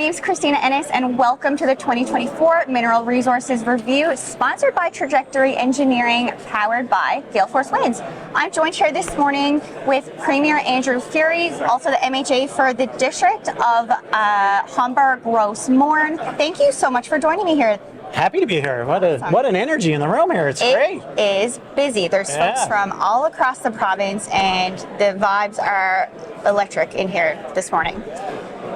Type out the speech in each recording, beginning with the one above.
name's Christina Ennis, and welcome to the 2024 Mineral Resources Review, sponsored by Trajectory Engineering, powered by Gale Force Winds. I'm joined here this morning with Premier Andrew Furey, also the MHA for the district of Homburg-Gross-Morne. Thank you so much for joining me here. Happy to be here. What an energy in the room here. It's great. It is busy. There's folks from all across the province, and the vibes are electric in here this morning.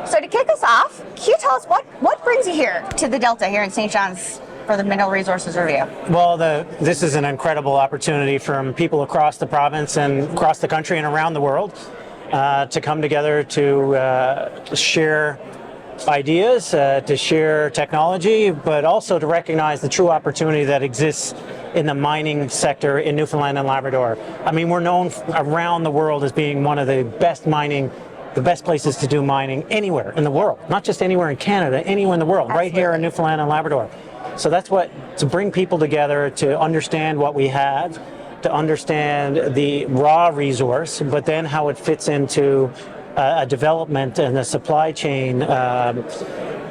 So to kick us off, can you tell us what brings you here to the Delta here in St. John's for the Mineral Resources Review? Well, this is an incredible opportunity from people across the province and across the country and around the world to come together to share ideas, to share technology, but also to recognize the true opportunity that exists in the mining sector in Newfoundland and Labrador. I mean, we're known around the world as being one of the best places to do mining anywhere in the world, not just anywhere in Canada, anywhere in the world. Absolutely. Right here in Newfoundland and Labrador. So that's to bring people together to understand what we have, to understand the raw resource, but then how it fits into a development and a supply chain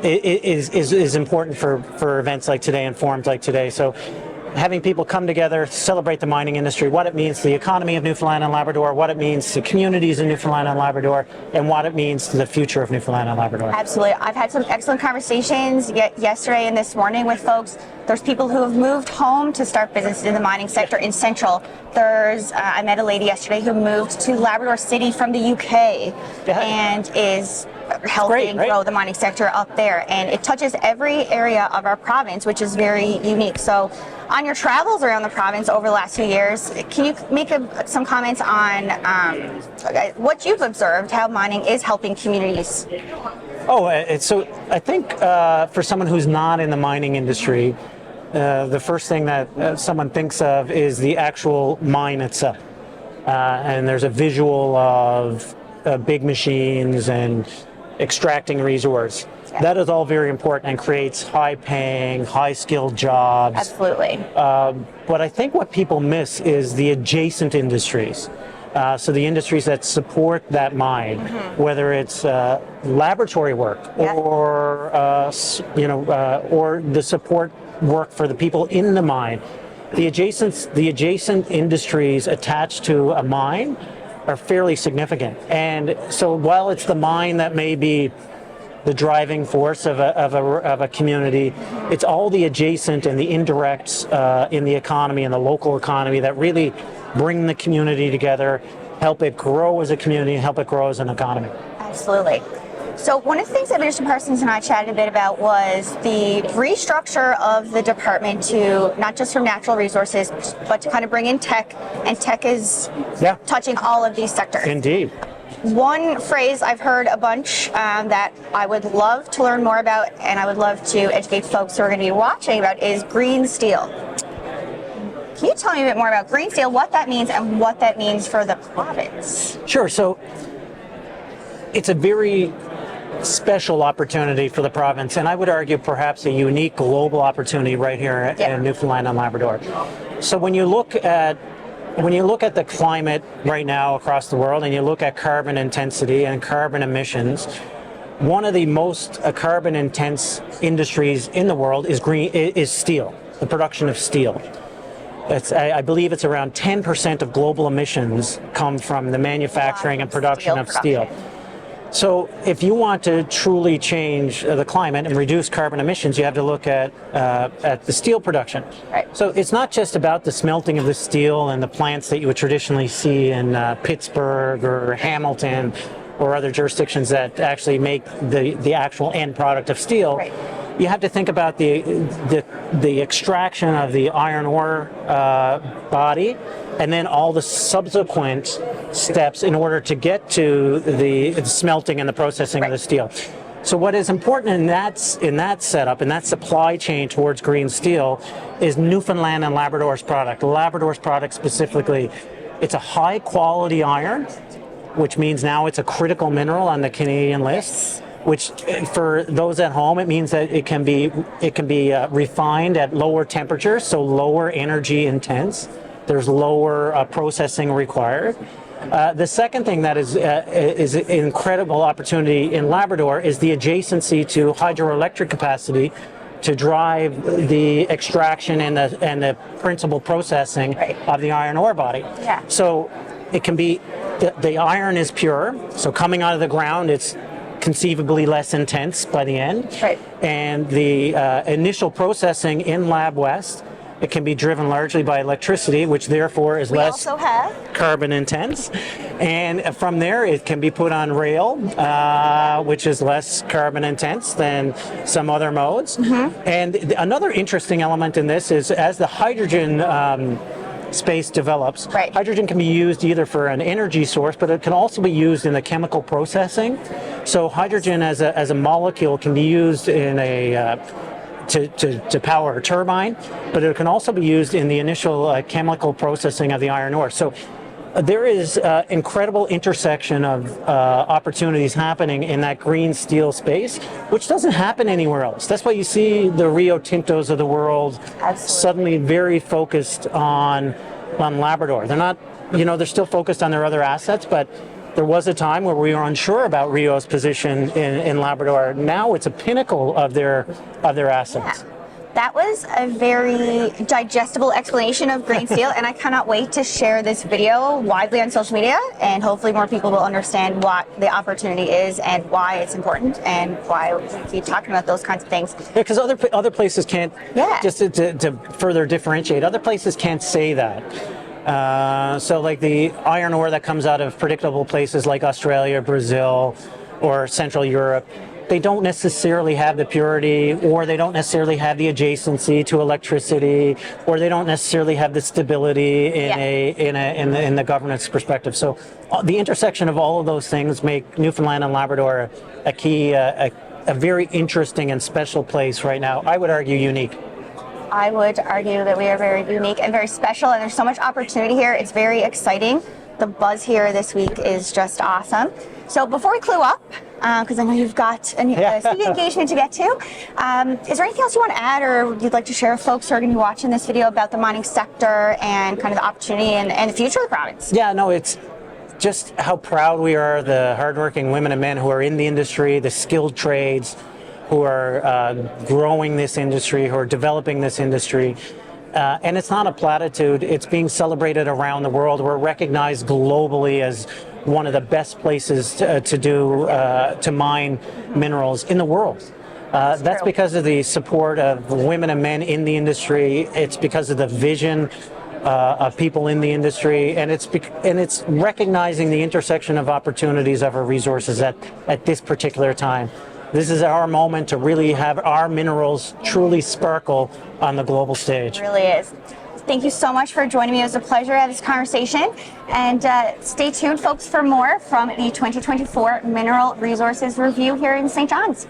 is important for events like today and forums like today. So having people come together, celebrate the mining industry, what it means to the economy of Newfoundland and Labrador, what it means to communities in Newfoundland and Labrador, and what it means to the future of Newfoundland and Labrador. Absolutely. I've had some excellent conversations yesterday and this morning with folks. There's people who have moved home to start businesses in the mining sector in Central. I met a lady yesterday who moved to Labrador City from the UK and is helping grow the mining sector up there. And it touches every area of our province, which is very unique. So on your travels around the province over the last few years, can you make some comments on what you've observed, how mining is helping communities? So I think for someone who's not in the mining industry, the first thing that someone thinks of is the actual mine itself. And there's a visual of big machines and extracting resource. Yeah. That is all very important and creates high-paying, high-skilled jobs. Absolutely. But I think what people miss is the adjacent industries. So the industries that support that mine, whether it's laboratory work or the support work for the people in the mine. The adjacent industries attached to a mine are fairly significant. And so while it's the mine that may be the driving force of a community, it's all the adjacent and the indirects in the economy and the local economy that really bring the community together, help it grow as a community, and help it grow as an economy. Absolutely. So one of the things that Minister Parsons and I chatted a bit about was the restructure of the department to not just from natural resources, but to kind of bring in tech, and tech is touching all of these sectors. Indeed. One phrase I've heard a bunch that I would love to learn more about, and I would love to educate folks who are going to be watching about, is green steel. Can you tell me a bit more about green steel, what that means, and what that means for the province? Sure. So it's a very special opportunity for the province, and I would argue perhaps a unique global opportunity right here in Newfoundland and Labrador. So when you look at the climate right now across the world, and you look at carbon intensity and carbon emissions, one of the most carbon intense industries in the world is steel, the production of steel. I believe it's around 10% of global emissions come from the manufacturing and production of steel. So if you want to truly change the climate and reduce carbon emissions, you have to look at the steel production. Right. So it's not just about the smelting of the steel and the plants that you would traditionally see in Pittsburgh or Hamilton or other jurisdictions that actually make the actual end product of steel. Right. You have to think about the extraction of the iron ore body, and then all the subsequent steps in order to get to the smelting and the processing of the steel. So what is important in that setup, in that supply chain towards green steel, is Newfoundland and Labrador's product. Labrador's product specifically, it's a high quality iron, which means now it's a critical mineral on the Canadian list. Which, for those at home, it means that it can be refined at lower temperatures, so lower energy intense. there's lower processing required. The second thing that is an incredible opportunity in Labrador is the adjacency to hydroelectric capacity to drive the extraction and the principal processing of the iron ore body. Yeah. So it can be, the iron is pure, so coming out of the ground, it's conceivably less intense by the end. Right. And the initial processing in Lab West, it can be driven largely by electricity, which therefore is less also have carbon intense. And from there, it can be put on rail, which is less carbon intense than some other modes. And another interesting element in this is as the hydrogen space develops, hydrogen can be used either for an energy source, but it can also be used in the chemical processing. So hydrogen as a molecule can be used in to power a turbine, but it can also be used in the initial chemical processing of the iron ore. So there is incredible intersection of opportunities happening in that green steel space, which doesn't happen anywhere else. That's why you see the Rio Tintos of the world suddenly very focused on Labrador. They're not, they're still focused on their other assets, but there was a time where we were unsure about Rio's position in Labrador. Now it's a pinnacle of their assets. Yeah. That was a very digestible explanation of green steel, and I cannot wait to share this video widely on social media, and hopefully more people will understand what the opportunity is and why it's important and why we keep talking about those kinds of things. Yeah, because other places can't, just to further differentiate, other places can't say that. So like the iron ore that comes out of predictable places like Australia, Brazil, or Central Europe, they don't necessarily have the purity, or they don't necessarily have the adjacency to electricity, or they don't necessarily have the stability in the governance perspective. So the intersection of all of those things make Newfoundland and Labrador a key, a very interesting and special place right now. I would argue unique. I would argue that we are very unique and very special, and there's so much opportunity here. It's very exciting. The buzz here this week is just awesome. So before we clue up, because I know you've got a speaking engagement to get to, is there anything else you want to add or you'd like to share with folks who are going to be watching this video about the mining sector and kind of the opportunity and the future of the province? Yeah, no, it's just how proud we are, the hardworking women and men who are in the industry, the skilled trades, who are growing this industry, who are developing this industry. And it's not a platitude, it's being celebrated around the world. We're recognized globally as one of the best places to mine minerals in the world. That's because of the support of women and men in the industry. It's because of the vision of people in the industry, and it's recognizing the intersection of opportunities of our resources at this particular time. This is our moment to really have our minerals truly sparkle on the global stage. It really is. Thank you so much for joining me. It was a pleasure to have this conversation. And stay tuned, folks, for more from the 2024 Mineral Resources Review here in St. John's.